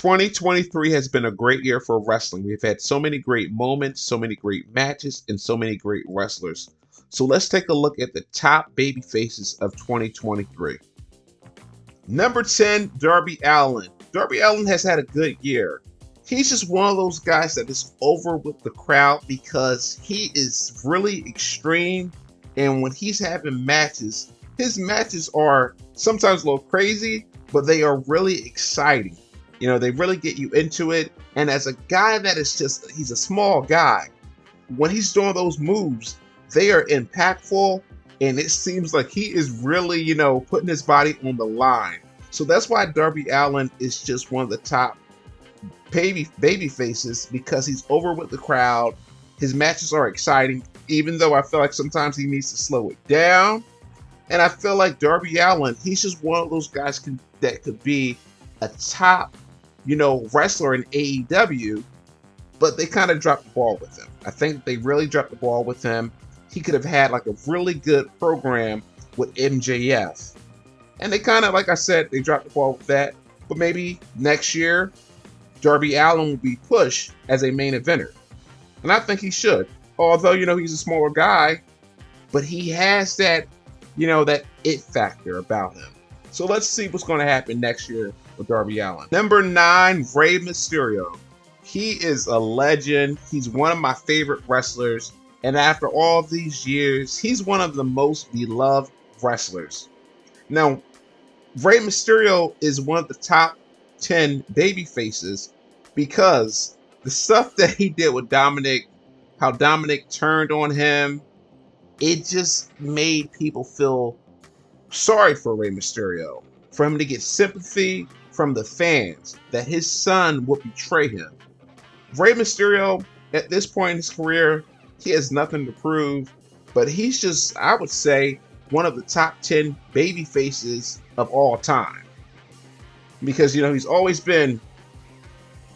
2023 has been a great year for wrestling. We've had so many great moments, so many great matches, and so many great wrestlers. So let's take a look at the top baby faces of 2023. Number 10, Darby Allin. Darby Allin has had a good year. He's just one of those guys that is over with the crowd because he is really extreme. And when he's having matches, his matches are sometimes a little crazy, but they are really exciting. You know, they really get you into it. And as a guy that is just, he's a small guy, when he's doing those moves, they are impactful. And it seems like he is really, putting his body on the line. So that's why Darby Allin is just one of the top baby faces, because he's over with the crowd. His matches are exciting, even though I feel like sometimes he needs to slow it down. And I feel like Darby Allin, he's just one of those guys that could be a top, wrestler in AEW, but they kind of dropped the ball with him. I think they really dropped the ball with him. He could have had like a really good program with MJF. And they kind of, like I said, they dropped the ball with that. But maybe next year, Darby Allin will be pushed as a main eventer. And I think he should. Although, he's a smaller guy, but he has that, that it factor about him. So let's see what's going to happen next year with Darby Allin. Number 9, Rey Mysterio. He is a legend. He's one of my favorite wrestlers. And after all of these years, he's one of the most beloved wrestlers. Now, Rey Mysterio is one of the top 10 baby faces because the stuff that he did with Dominic, how Dominic turned on him, it just made people feel sorry for Rey Mysterio, for him to get sympathy from the fans that his son would betray him. Rey Mysterio, at this point in his career, he has nothing to prove, but he's just, I would say, one of the top 10 baby faces of all time. Because, he's always been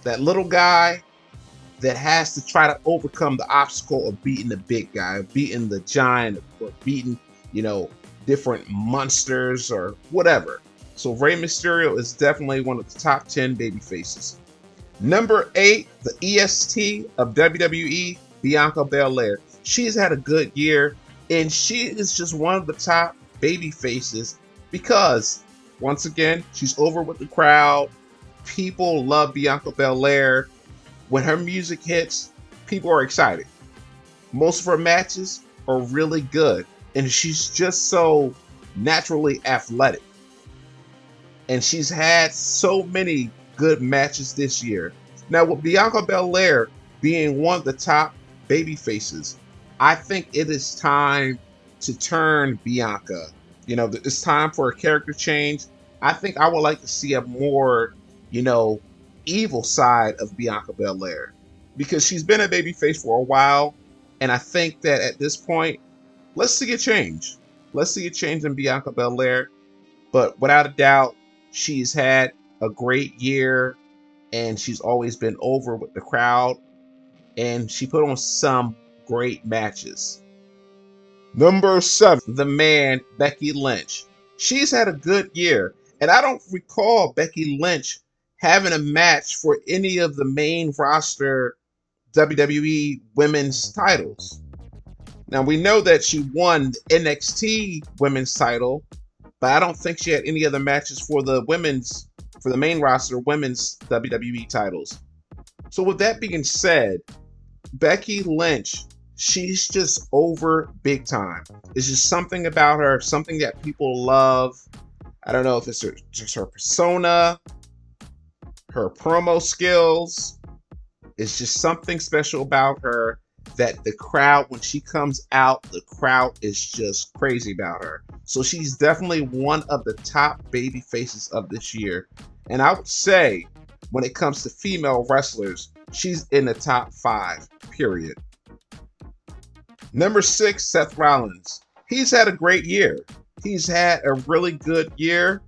that little guy that has to try to overcome the obstacle of beating the big guy, beating the giant, or beating, different monsters or whatever. So Rey Mysterio is definitely one of the top 10 baby faces. Number 8, the EST of WWE, Bianca Belair. She's had a good year, and she is just one of the top baby faces because, once again, she's over with the crowd. People love Bianca Belair. When her music hits, people are excited. Most of her matches are really good, and she's just so naturally athletic. And she's had so many good matches this year. Now, with Bianca Belair being one of the top baby faces, I think it is time to turn Bianca. It's time for a character change. I think I would like to see a more, evil side of Bianca Belair, because she's been a babyface for a while, and I think that at this point, let's see a change. Let's see a change in Bianca Belair. But without a doubt, she's had a great year, and she's always been over with the crowd, and she put on some great matches. Number 7, the man, Becky Lynch. She's had a good year, and I don't recall Becky Lynch having a match for any of the main roster WWE women's titles. Now, we know that she won the NXT women's title, but I don't think she had any other matches for the main roster women's WWE titles. So with that being said, Becky Lynch, she's just over big time. It's just something about her, something that people love. I don't know if it's just her persona, her promo skills. It's just something special about her that the crowd, when she comes out, the crowd is just crazy about her. So she's definitely one of the top baby faces of this year. And I would say, when it comes to female wrestlers, she's in the top 5, period. Number 6, Seth Rollins. He's had a great year. He's had a really good year.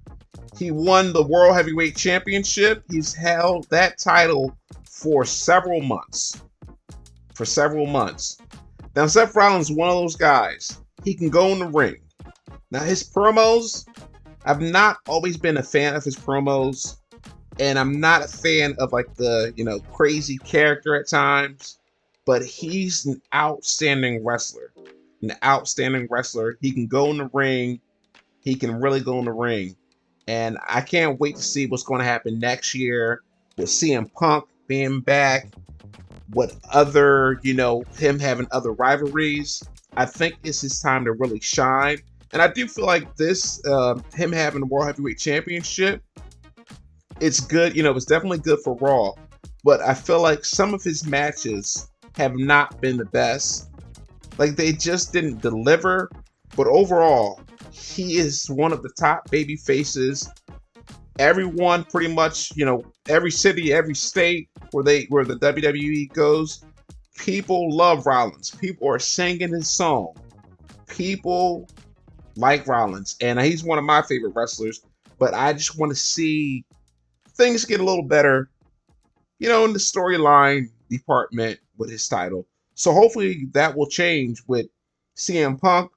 He won the World Heavyweight Championship. He's held that title for several months. Now, Seth Rollins is one of those guys. He can go in the ring. Now, his promos, I've not always been a fan of his promos. And I'm not a fan of like the, crazy character at times, but he's an outstanding wrestler. An outstanding wrestler. He can go in the ring. He can really go in the ring. And I can't wait to see what's going to happen next year with CM Punk being back, what other, him having other rivalries. I think it's his time to really shine. And I do feel like this, him having the World Heavyweight Championship, it's good. It's definitely good for Raw. But I feel like some of his matches have not been the best. Like, they just didn't deliver. But overall, he is one of the top baby faces. Everyone pretty much, every city, every state where the WWE goes, people love Rollins. People are singing his song. People like Rollins, and he's one of my favorite wrestlers. But I just want to see things get a little better, in the storyline department with his title. So hopefully that will change with CM Punk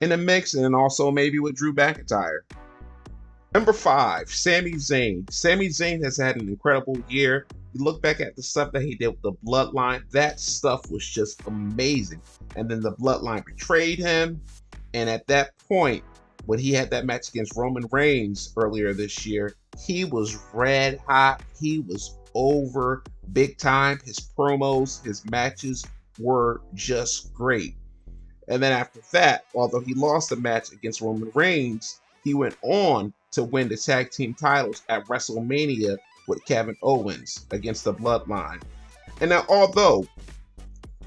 in the mix, and also maybe with Drew McIntyre. Number 5, Sami Zayn. Sami Zayn has had an incredible year. You look back at the stuff that he did with the Bloodline, that stuff was just amazing. And then the Bloodline betrayed him. And at that point, when he had that match against Roman Reigns earlier this year, he was red hot. He was over big time. His promos, his matches were just great. And then after that, although he lost the match against Roman Reigns, he went on to win the tag team titles at WrestleMania with Kevin Owens against the Bloodline. And now, although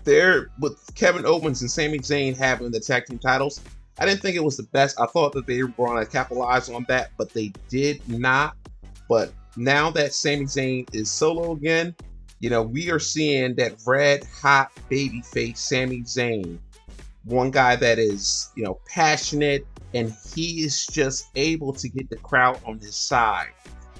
with Kevin Owens and Sami Zayn having the tag team titles, I didn't think it was the best. I thought that they were going to capitalize on that, but they did not. But now that Sami Zayn is solo again, we are seeing that red hot babyface Sami Zayn. One guy that is, passionate, and he is just able to get the crowd on his side.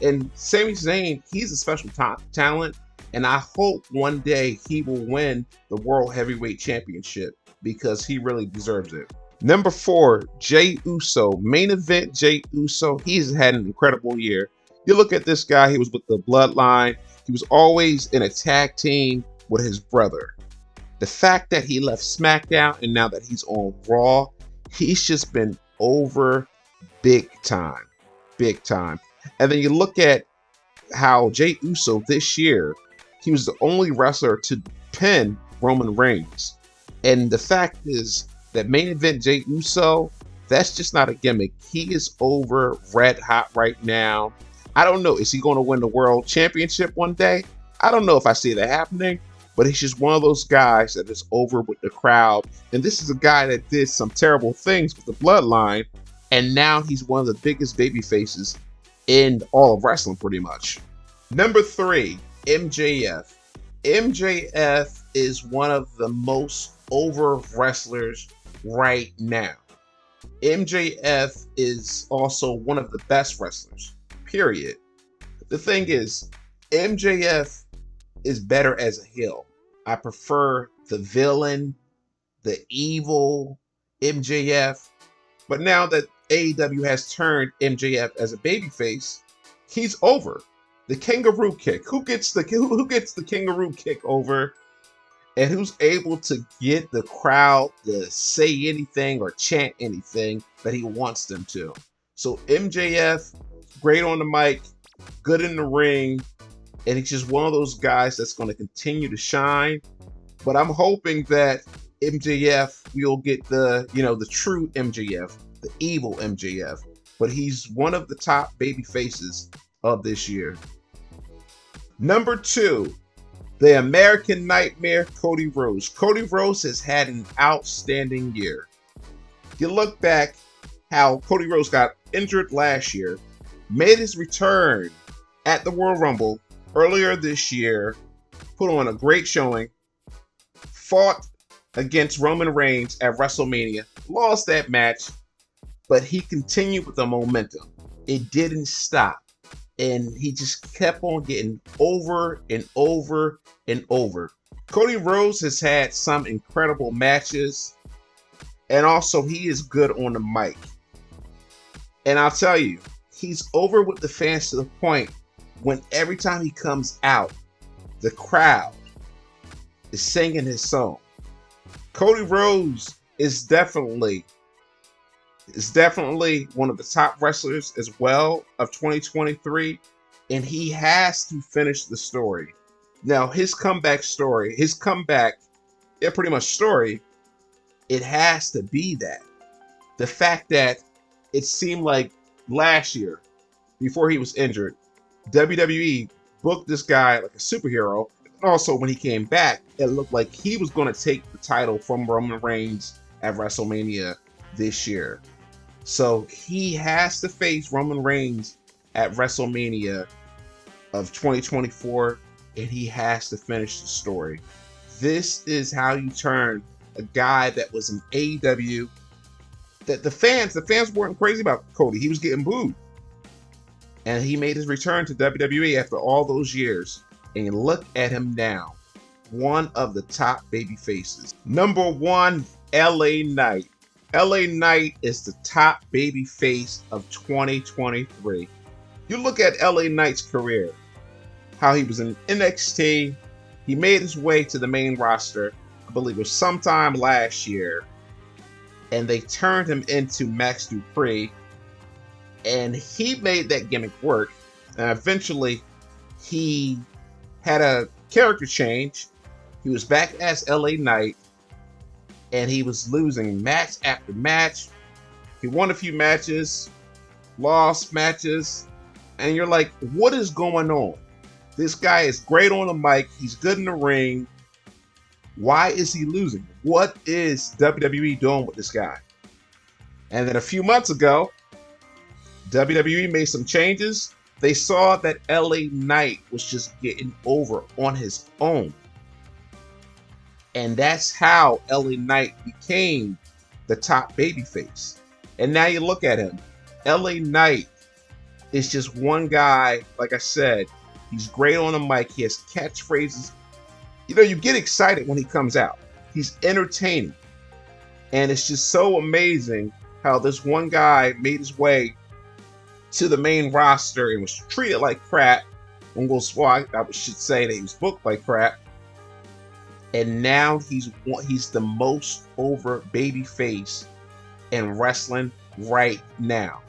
And Sami Zayn, he's a special talent, and I hope one day he will win the World Heavyweight Championship because he really deserves it. Number 4, Jey Uso. Main event, Jey Uso. He's had an incredible year. You look at this guy, he was with the Bloodline. He was always in a tag team with his brother. The fact that he left SmackDown and now that he's on Raw, he's just been over big time. Big time. And then you look at how Jey Uso this year, he was the only wrestler to pin Roman Reigns. And the fact is that main event Jey Uso, that's just not a gimmick. He is over red hot right now. I don't know. Is he going to win the world championship one day? I don't know if I see that happening. But he's just one of those guys that is over with the crowd. And this is a guy that did some terrible things with the Bloodline. And now he's one of the biggest baby faces in all of wrestling, pretty much. Number 3, MJF. MJF is one of the most over wrestlers right now. MJF is also one of the best wrestlers, period. The thing is, MJF is better as a heel. I prefer the villain, the evil MJF. But now that AEW has turned MJF as a babyface, he's over. The kangaroo kick. Who gets the kangaroo kick over? And who's able to get the crowd to say anything or chant anything that he wants them to? So MJF, great on the mic, good in the ring. And he's just one of those guys that's going to continue to shine. But I'm hoping that MJF will get the true MJF, the evil MJF. But he's one of the top baby faces of this year. Number 2, the American Nightmare, Cody Rhodes. Cody Rhodes has had an outstanding year. You look back how Cody Rhodes got injured last year, made his return at the Royal Rumble earlier this year, put on a great showing, fought against Roman Reigns at WrestleMania, lost that match, but he continued with the momentum. It didn't stop. And he just kept on getting over and over and over. Cody Rhodes has had some incredible matches, and also he is good on the mic. And I'll tell you, he's over with the fans to the point when every time he comes out, the crowd is singing his song. Cody Rhodes is definitely one of the top wrestlers as well of 2023, and he has to finish the story. Now, his comeback, pretty much story, it has to be that. The fact that it seemed like last year, before he was injured, WWE booked this guy like a superhero. Also, when he came back, it looked like he was going to take the title from Roman Reigns at WrestleMania this year. So he has to face Roman Reigns at WrestleMania of 2024, and he has to finish the story. This is how you turn a guy that was in AEW, that the fans weren't crazy about Cody. He was getting booed. And he made his return to WWE after all those years. And look at him now. One of the top baby faces. Number 1, LA Knight. LA Knight is the top baby face of 2023. You look at LA Knight's career, how he was in NXT. He made his way to the main roster, I believe it was sometime last year. And they turned him into Max Dupree. And he made that gimmick work. And eventually, he had a character change. He was back as LA Knight. And he was losing match after match. He won a few matches, lost matches. And you're like, what is going on? This guy is great on the mic. He's good in the ring. Why is he losing? What is WWE doing with this guy? And then a few months ago, WWE made some changes. They saw that LA Knight was just getting over on his own. And that's how LA Knight became the top babyface. And now you look at him. LA Knight is just one guy, like I said, he's great on the mic. He has catchphrases. You know, you get excited when he comes out. He's entertaining. And it's just so amazing how this one guy made his way to the main roster and was treated like crap. I should say that he was booked like crap. And now he's the most over baby face in wrestling right now.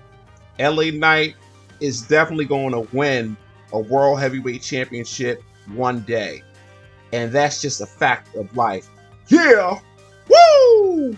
LA Knight is definitely going to win a World Heavyweight Championship one day. And that's just a fact of life. Yeah! Woo!